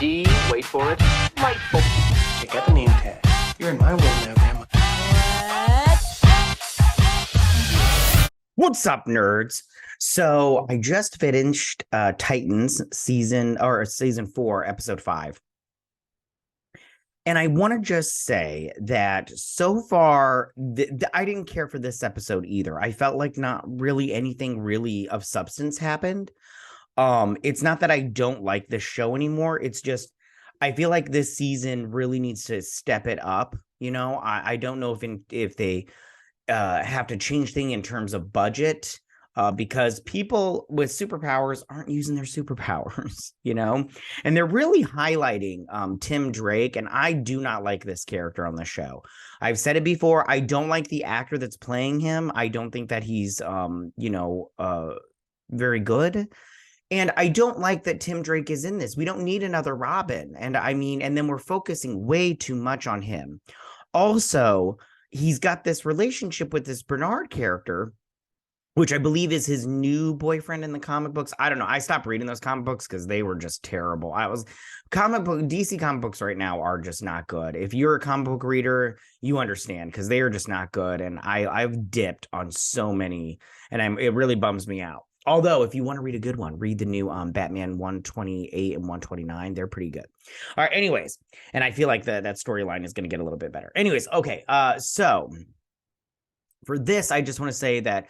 D, wait for it, Lightful. Check out the name tag. You're in my world now, Grandma. What's up, nerds? So I just finished Titans season 4, episode 5. And I want to just say that so far, I didn't care for this episode either. I felt like not really anything really of substance happened. It's not that I don't like this show anymore. It's just I feel like this season really needs to step it up. You know, I don't know if they have to change things in terms of budget. Because people with superpowers aren't using their superpowers, you know, and they're really highlighting Tim Drake. And I do not like this character on the show. I've said it before. I don't like the actor that's playing him. I don't think that he's, very good. And I don't like that Tim Drake is in this. We don't need another Robin. And I mean, and then we're focusing way too much on him. Also, he's got this relationship with this Bernard character, which I believe is his new boyfriend in the comic books. I don't know. I stopped reading those comic books because they were just terrible. DC comic books right now are just not good. If you're a comic book reader, you understand because they are just not good. And I've dipped on so many, and it really bums me out. Although, if you want to read a good one, read the new Batman 128 and 129. They're pretty good. All right, anyways. And I feel like that storyline is going to get a little bit better. Anyways, okay. So for this, I just want to say that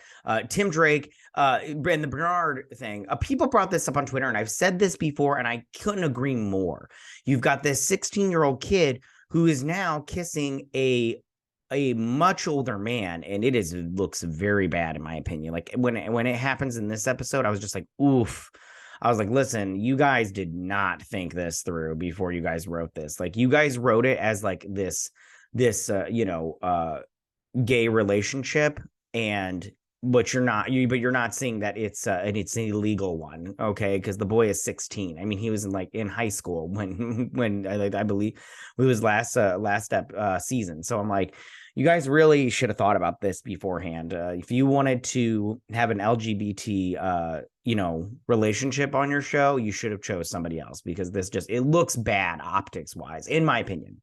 Tim Drake and the Bernard thing, people brought this up on Twitter, and I've said this before, and I couldn't agree more. You've got this 16-year-old kid who is now kissing a much older man, and looks very bad in my opinion. Like when it happens in this episode, I was just like, oof. I was like, listen, you guys did not think this through before you guys wrote this. Like you guys wrote it as like this gay relationship, but you're not seeing that it's an illegal one, okay? Because the boy is 16. I mean, he was in high school when I believe it was last season. So I'm like, you guys really should have thought about this beforehand. If you wanted to have an LGBT relationship on your show, you should have chose somebody else, because it looks bad optics wise, in my opinion.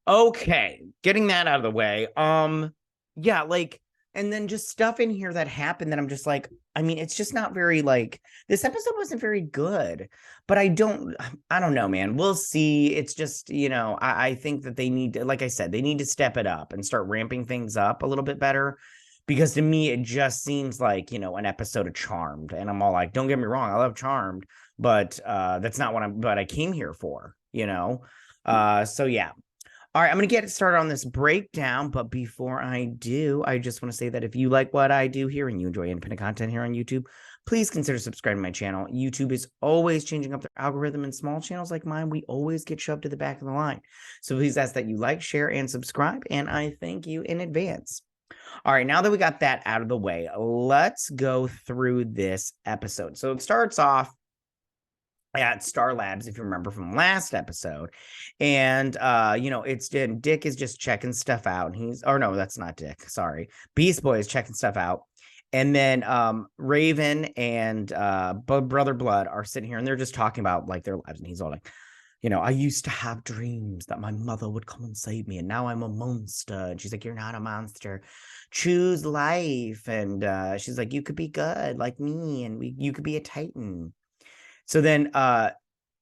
Okay, getting that out of the way. Yeah, like, and then just stuff in here that happened that I'm just like, I mean, it's just not very, like, this episode wasn't very good, but I don't know, man. We'll see. It's just, I think that they need to, like I said, they need to step it up and start ramping things up a little bit better, because to me, it just seems like, an episode of Charmed, and I'm all like, don't get me wrong, I love Charmed, but that's not what I came here for, so yeah. All right, I'm going to get started on this breakdown, but before I do, I just want to say that if you like what I do here and you enjoy independent content here on YouTube, please consider subscribing to my channel. YouTube is always changing up their algorithm, and small channels like mine, we always get shoved to the back of the line. So please ask that you like, share, and subscribe, and I thank you in advance. All right, now that we got that out of the way, let's go through this episode. So it starts off at Star Labs, if you remember from last episode, and Dick is just checking stuff out, and no, that's not Dick, sorry, Beast Boy is checking stuff out, and then Raven and Brother Blood are sitting here, and they're just talking about like their lives, and he's all like, I used to have dreams that my mother would come and save me, and now I'm a monster. And she's like, you're not a monster, choose life. And she's like, you could be good like me, and you could be a Titan. So then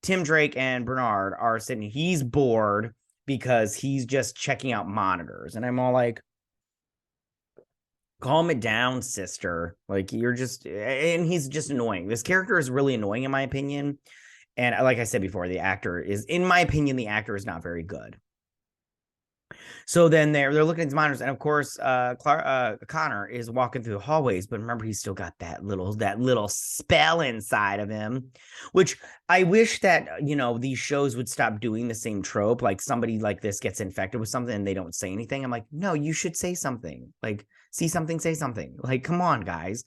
Tim Drake and Bernard are sitting, he's bored because he's just checking out monitors. And I'm all like, calm it down, sister. Like, and he's just annoying. This character is really annoying, in my opinion. And like I said before, in my opinion, the actor is not very good. So then they're looking at these monitors, and of course, Connor is walking through the hallways. But remember, he's still got that little spell inside of him, which I wish that these shows would stop doing the same trope. Like somebody like this gets infected with something and they don't say anything. I'm like, no, you should say something. Like, see something, say something. Like, come on, guys.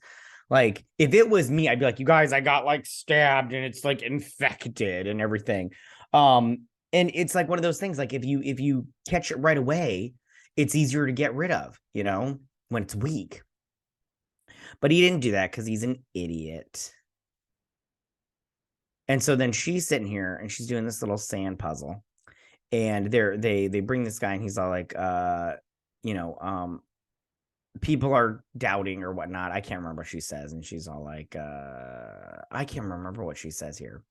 Like, if it was me, I'd be like, you guys, I got like stabbed and it's like infected and everything. And it's like one of those things, like if you catch it right away, it's easier to get rid of, when it's weak. But he didn't do that because he's an idiot. And so then she's sitting here and she's doing this little sand puzzle. And they bring this guy and he's all like, people are doubting or whatnot. I can't remember what she says. And she's all like, I can't remember what she says here.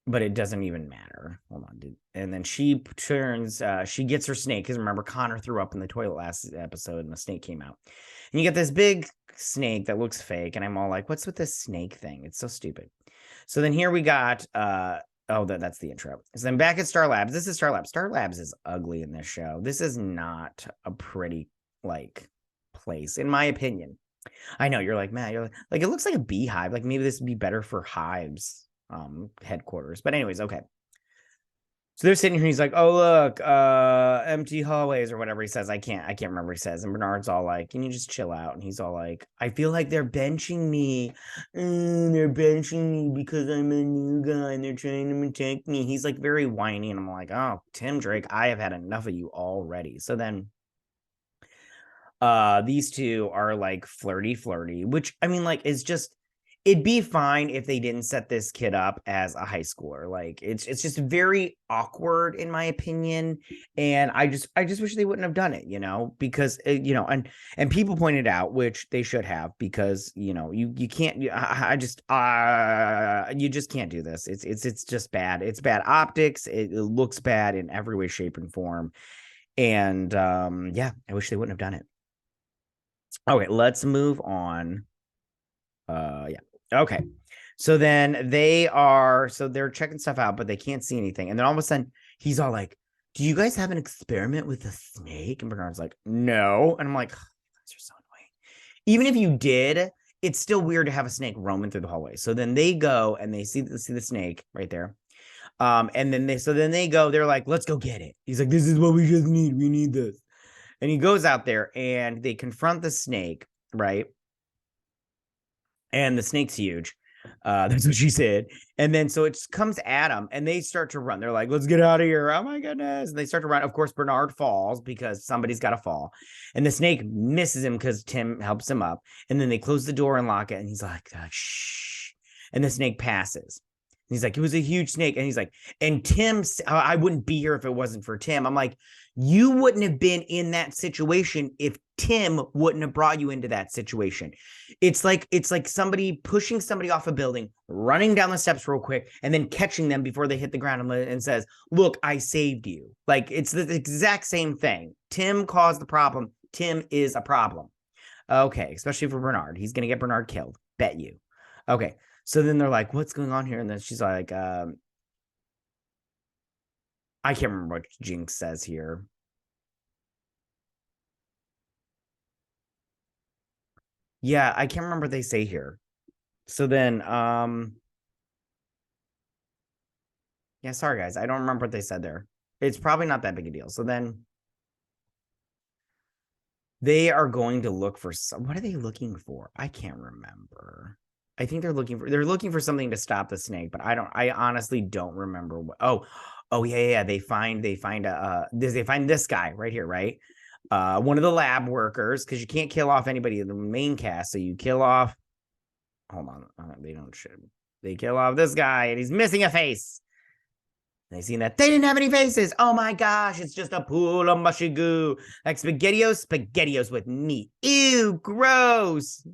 But it doesn't even matter. Hold on, dude. And then she turns, she gets her snake. Because remember, Connor threw up in the toilet last episode and the snake came out. And you get this big snake that looks fake. And I'm all like, what's with this snake thing? It's so stupid. So then here we got, that's the intro. So then back at Star Labs. This is Star Labs. Star Labs is ugly in this show. This is not a pretty, place, in my opinion. I know, you're like, Matt, you're like, it looks like a beehive. Like, maybe this would be better for hives. Headquarters, but anyways, okay. So they're sitting here and he's like, oh look, empty hallways or whatever he says. I can't remember what he says. And Bernard's all like, can you just chill out? And he's all like, I feel like they're benching me. They're benching me because I'm a new guy and they're trying to protect me. He's like very whiny, and I'm like, oh, Tim Drake, I have had enough of you already. So then these two are like flirty, which I mean, like, is just, it'd be fine if they didn't set this kid up as a high schooler. Like, it's just very awkward in my opinion, and I just wish they wouldn't have done it, because and people pointed out, which they should have, because you can't, you just can't do this. It's just bad. It's bad optics. It looks bad in every way, shape, and form, and I wish they wouldn't have done it. Okay, let's move on. Okay. So then they're checking stuff out, but they can't see anything. And then all of a sudden he's all like, do you guys have an experiment with a snake? And Bernard's like, no. And I'm like, oh, you guys are so annoying. Even if you did, it's still weird to have a snake roaming through the hallway. So then they go and they see the snake right there. And then they go, they're like, let's go get it. He's like, this is what we just need. We need this. And he goes out there and they confront the snake, right? And the snake's huge. That's what she said. And then so it comes at them and they start to run. They're like, let's get out of here. Oh my goodness. And they start to run. Of course, Bernard falls because somebody's got to fall. And the snake misses him because Tim helps him up. And then they close the door and lock it. And he's like, shh. And the snake passes. And he's like, it was a huge snake. And he's like, and Tim, I wouldn't be here if it wasn't for Tim. I'm like, you wouldn't have been in that situation if Tim wouldn't have brought you into that situation. It's like somebody pushing somebody off a building, running down the steps real quick, and then catching them before they hit the ground and says, look, I saved you. Like, it's the exact same thing. Tim caused the problem. Tim is a problem. Okay, especially for Bernard. He's going to get Bernard killed. Bet you. Okay, so then they're like, what's going on here? And then she's like, I can't remember what Jinx says here. Yeah, I can't remember what they say here. So then, yeah, sorry guys, I don't remember what they said there. It's probably not that big a deal. So then they are going to look for what are they looking for? I can't remember. I think they're looking for something to stop the snake, but I honestly don't remember what. Oh yeah. They find this guy right here, right? One of the lab workers, because you can't kill off anybody in the main cast, so you kill off. Hold on, they kill off this guy, and he's missing a face. They seen that they didn't have any faces. Oh my gosh, it's just a pool of mushy goo, like spaghettios with meat. Ew, gross.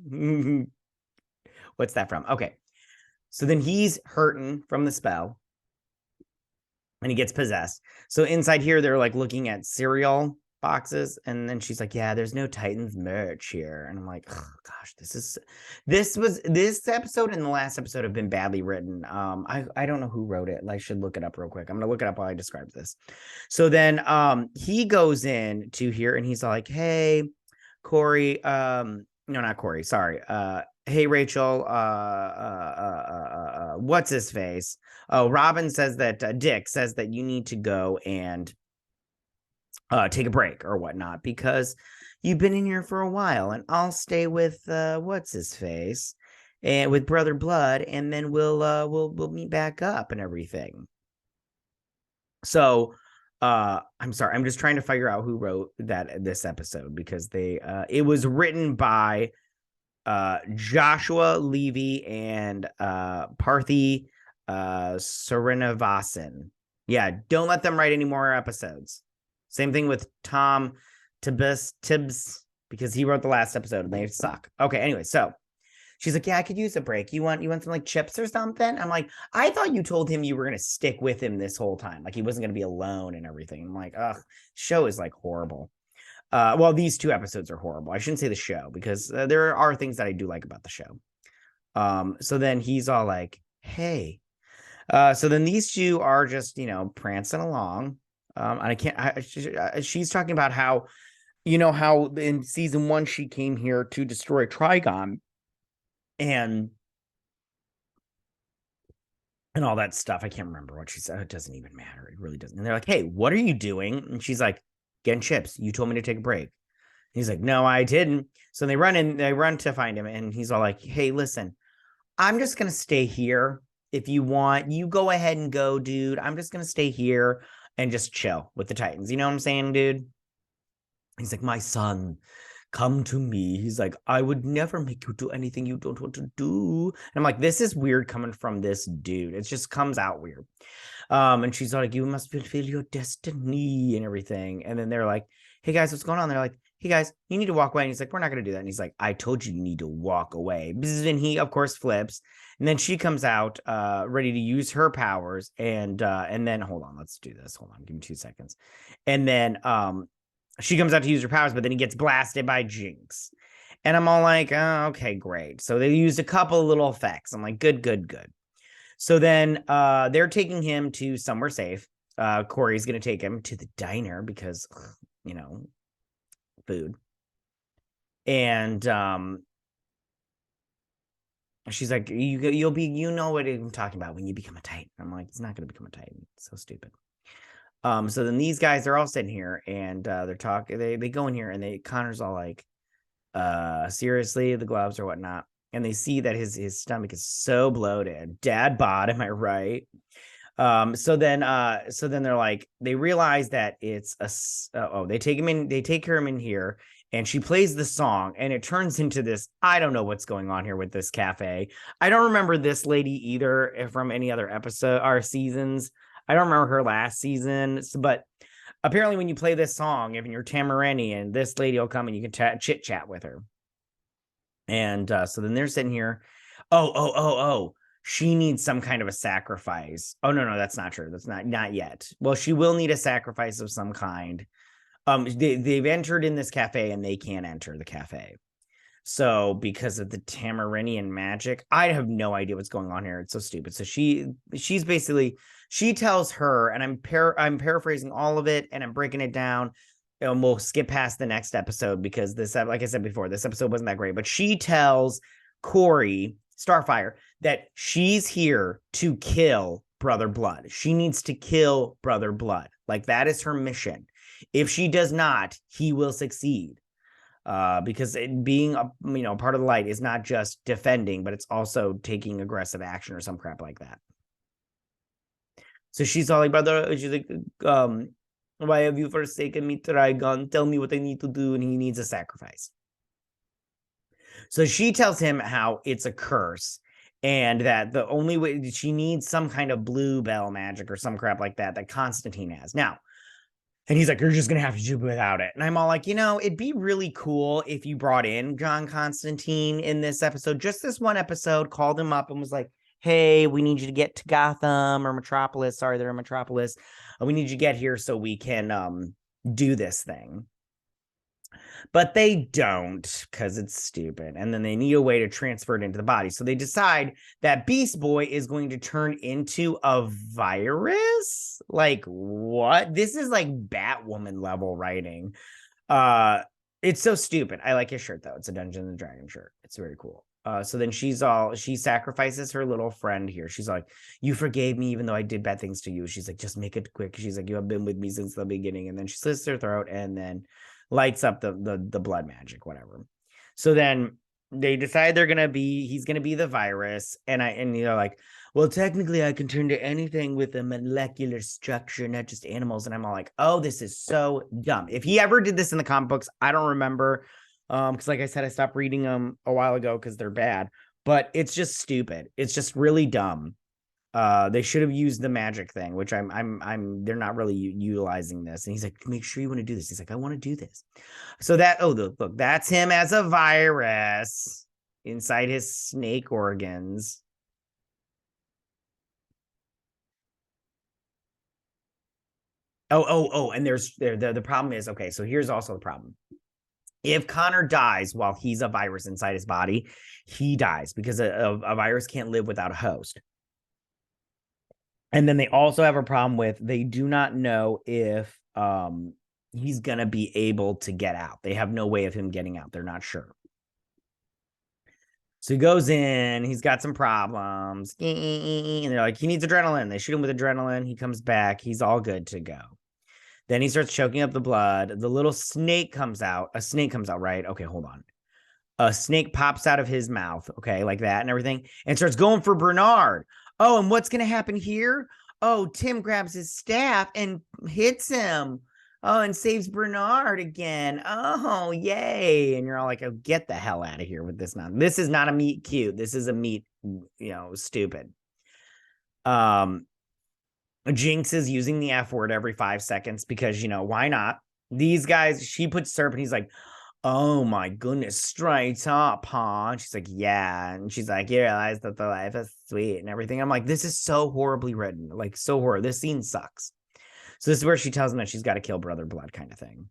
What's that from? Okay, so then he's hurting from the spell, and he gets possessed. So inside here, they're like looking at cereal boxes, and then she's like, yeah, there's no Titans merch here. And I'm like, oh gosh, this episode and the last episode have been badly written. I don't know who wrote it. I should look it up real quick. I'm gonna look it up while I describe this. So then he goes in to here and he's like, hey Corey, no, not Corey, sorry, hey Rachel, what's his face? Oh, Robin says that Dick says that you need to go and take a break or whatnot because you've been in here for a while, and I'll stay with what's his face and with Brother Blood, and then we'll meet back up and everything. So I'm sorry, I'm just trying to figure out who wrote this episode, because it was written by Joshua Levy and Parthy Srinivasan. Yeah, don't let them write any more episodes. Same thing with Tom Tibbs, because he wrote the last episode and they suck. Okay, anyway, so she's like, yeah, I could use a break. You want some like chips or something? I'm like, I thought you told him you were gonna stick with him this whole time. Like he wasn't gonna be alone and everything. I'm like, ugh, show is like horrible. Well, these 2 episodes are horrible. I shouldn't say the show because there are things that I do like about the show. So then he's all like, hey. So then these 2 are just, prancing along. And I can't, she's talking about how, how in season 1 she came here to destroy Trigon and all that stuff. I can't remember what she said. It doesn't even matter. It really doesn't. And they're like, hey, what are you doing? And she's like, getting chips. You told me to take a break. He's like, no, I didn't. So they run to find him. And he's all like, hey, listen, I'm just going to stay here. If you want, you go ahead and go, dude. I'm just going to stay here and just chill with the Titans. You know what I'm saying, dude? He's like, my son, come to me. He's like, I would never make you do anything you don't want to do. And I'm like, this is weird coming from this dude. It just comes out weird. And she's like, you must fulfill your destiny and everything. And then they're like, hey guys, what's going on? They're like, hey guys, you need to walk away. And he's like, we're not going to do that. And he's like, I told you need to walk away. And he, of course, flips. And then she comes out ready to use her powers. And then, hold on, let's do this. Hold on, give me 2 seconds. And then she comes out to use her powers, but then he gets blasted by Jinx. And I'm all like, oh, okay, great. So they used a couple of little effects. I'm like, good. So then they're taking him to somewhere safe. Corey's going to take him to the diner because, food. And she's like, you'll be, what I'm talking about when you become a Titan. I'm like, it's not going to become a Titan. It's so stupid. So then these guys are all sitting here and they're talking. They go in here and Connor's all like, seriously, the gloves or whatnot. And they see that his stomach is so bloated. Dad bod, am I right? So then they're like, they realize that it's they take him in, they take her in here, and she plays the song, and it turns into this. I don't know what's going on here with this cafe. I don't remember this lady either from any other episode or seasons. I don't remember her last season, but apparently when you play this song, if you're Tamarani, this lady will come and you can chit chat with her. And so then they're sitting here. Oh. She needs some kind of a sacrifice. Oh, no, that's not true. That's not yet. Well, she will need a sacrifice of some kind. They've entered in this cafe and they can't enter the cafe. So because of the Tamarinian magic, I have no idea what's going on here. It's so stupid. So she's basically, she tells her, and I'm paraphrasing all of it and I'm breaking it down. And we'll skip past the next episode because this, like I said before, this episode wasn't that great. But she tells Corey, Starfire, that she's here to kill Brother Blood. She needs to kill Brother Blood. Like, that is her mission. If she does not, he will succeed. Because being a part of the light is not just defending, but it's also taking aggressive action or some crap like that. So she's all like, brother, she's like, why have you forsaken me, Trigon? Tell me what I need to do. And he needs a sacrifice. So she tells him how it's a curse and that the only way she needs some kind of blue bell magic or some crap like that Constantine has. Now, and he's like, you're just going to have to do without it. And I'm all like, it'd be really cool if you brought in John Constantine in this episode, just this one episode, called him up and was like, hey, we need you to get to Gotham or Metropolis. Sorry, they're in Metropolis. We need you to get here so we can do this thing. But they don't because it's stupid. And then they need a way to transfer it into the body. So they decide that Beast Boy is going to turn into a virus. Like, what? This is like Batwoman level writing. It's so stupid. I like his shirt, though. It's a Dungeons and Dragons shirt. It's very cool. So then she sacrifices her little friend here. She's like, you forgave me even though I did bad things to you. She's like, just make it quick. She's like, you have been with me since the beginning. And then she slits her throat and then lights up the blood magic, whatever. So then they decide he's gonna be the virus, and they're like, well, technically I can turn to anything with a molecular structure, not just animals. And I'm all like, oh, this is so dumb. If he ever did this in the comic books, I don't remember, because like I said, I stopped reading them a while ago because they're bad, but it's just stupid. It's just really dumb. They should have used the magic thing, which they're not really utilizing this. And he's like, make sure you want to do this. He's like, I want to do this. So look, that's him as a virus inside his snake organs. And the problem is, okay, so here's also the problem. If Connor dies while he's a virus inside his body, he dies because a virus can't live without a host. And then they also have a problem with, they do not know if he's going to be able to get out. They have no way of him getting out. They're not sure. So he goes in, he's got some problems, and they're like, he needs adrenaline. They shoot him with adrenaline. He comes back. He's all good to go. Then he starts choking up the blood. The little snake comes out. A snake comes out, right? Okay, hold on. A snake pops out of his mouth, okay, like that and everything, and starts going for Bernard. Oh, and what's going to happen here? Oh, Tim grabs his staff and hits him. Oh, and saves Bernard again. Oh, yay. And you're all like, oh, get the hell out of here with this now. This is not a meet cute. This is a meet, stupid. Jinx is using the F word every 5 seconds because, why not? These guys, she puts syrup and he's like, oh my goodness, straight up, huh? And she's like, yeah. And she's like, you realize that the life is sweet and everything. I'm like, this is so horribly written. Like, so horrible. This scene sucks. So this is where she tells him that she's got to kill Brother Blood kind of thing.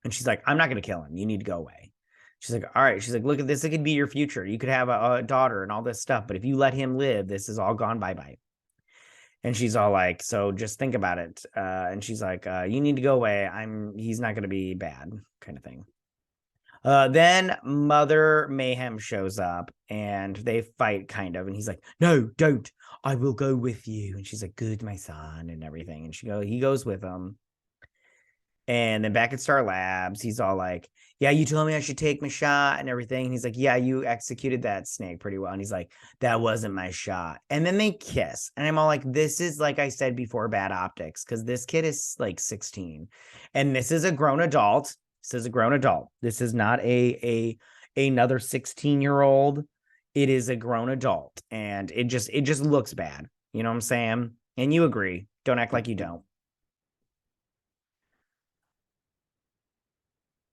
And she's like, I'm not going to kill him. You need to go away. She's like, all right. She's like, look at this. It could be your future. You could have a daughter and all this stuff. But if you let him live, this is all gone. Bye-bye. And she's all like, so just think about it. And she's like, you need to go away. He's not going to be bad kind of thing. Then Mother Mayhem shows up and they fight kind of. And he's like, no, don't. I will go with you. And she's like, good, my son, and everything. And he goes with him. And then back at Star Labs, he's all like, yeah, you told me I should take my shot and everything. And he's like, yeah, you executed that snake pretty well. And he's like, that wasn't my shot. And then they kiss. And I'm all like, this is, like I said before, bad optics, because this kid is like 16. And this is a grown adult. This is not another 16-year-old. It is a grown adult. And it just looks bad. You know what I'm saying? And you agree. Don't act like you don't.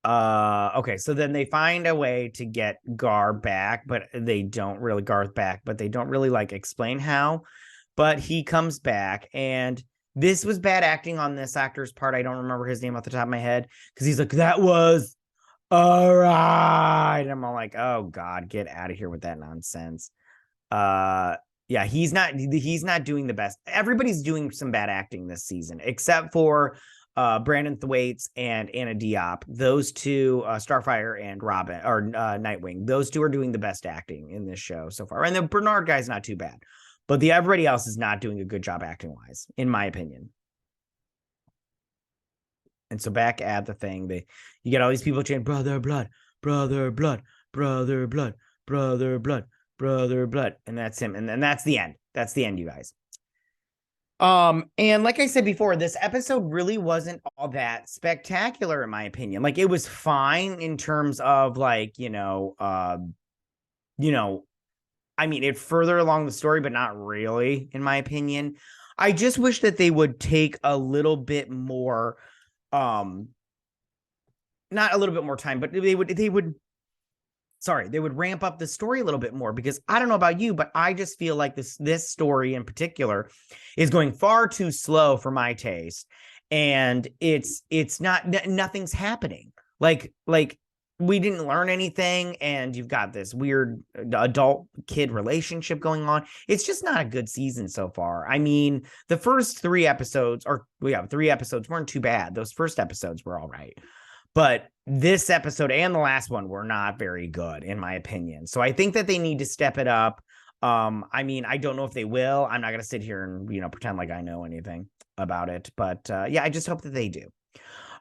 Okay, so then they find a way to get Garth back, but they don't really like explain how. But he comes back, and this was bad acting on this actor's part. I don't remember his name off the top of my head, because he's like, that was all right. And I'm all like, oh God, get out of here with that nonsense. Yeah, he's not doing the best. Everybody's doing some bad acting this season, except for Brandon Thwaites and Anna Diop. Those two, Starfire and Robin, or Nightwing, those two are doing the best acting in this show so far. And the Bernard guy's not too bad, but everybody else is not doing a good job acting wise, in my opinion. And so back at the thing, you get all these people chanting, brother blood, brother blood, brother blood, brother blood, brother blood. And that's him. And then that's the end. That's the end, you guys. And like I said before, this episode really wasn't all that spectacular, in my opinion. Like, it was fine in terms of, like, I mean, it further along the story, but not really, in my opinion. I just wish that they would take a little bit more, not a little bit more time, but they would ramp up the story a little bit more, because I don't know about you, but I just feel like this story in particular is going far too slow for my taste. And it's nothing's happening. Like we didn't learn anything, and you've got this weird adult kid relationship going on. It's just not a good season so far. I mean, the first 3 episodes, 3 episodes weren't too bad. Those first episodes were all right. But this episode and the last one were not very good, in my opinion. So I think that they need to step it up. I mean, I don't know if they will. I'm not going to sit here and, pretend like I know anything about it. But yeah, I just hope that they do.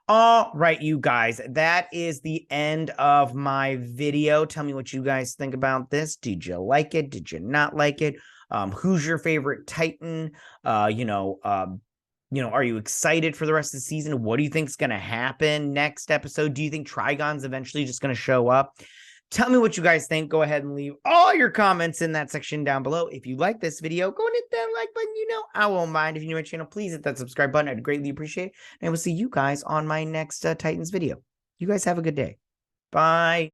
All right, you guys, that is the end of my video. Tell me what you guys think about this. Did you like it? Did you not like it? Who's your favorite Titan? Are you excited for the rest of the season? What do you think is going to happen next episode? Do you think Trigon's eventually just going to show up? Tell me what you guys think. Go ahead and leave all your comments in that section down below. If you like this video, go and hit that like button. You know, I won't mind. If you're new to my channel, please hit that subscribe button. I'd greatly appreciate it. And I will see you guys on my next Titans video. You guys have a good day. Bye.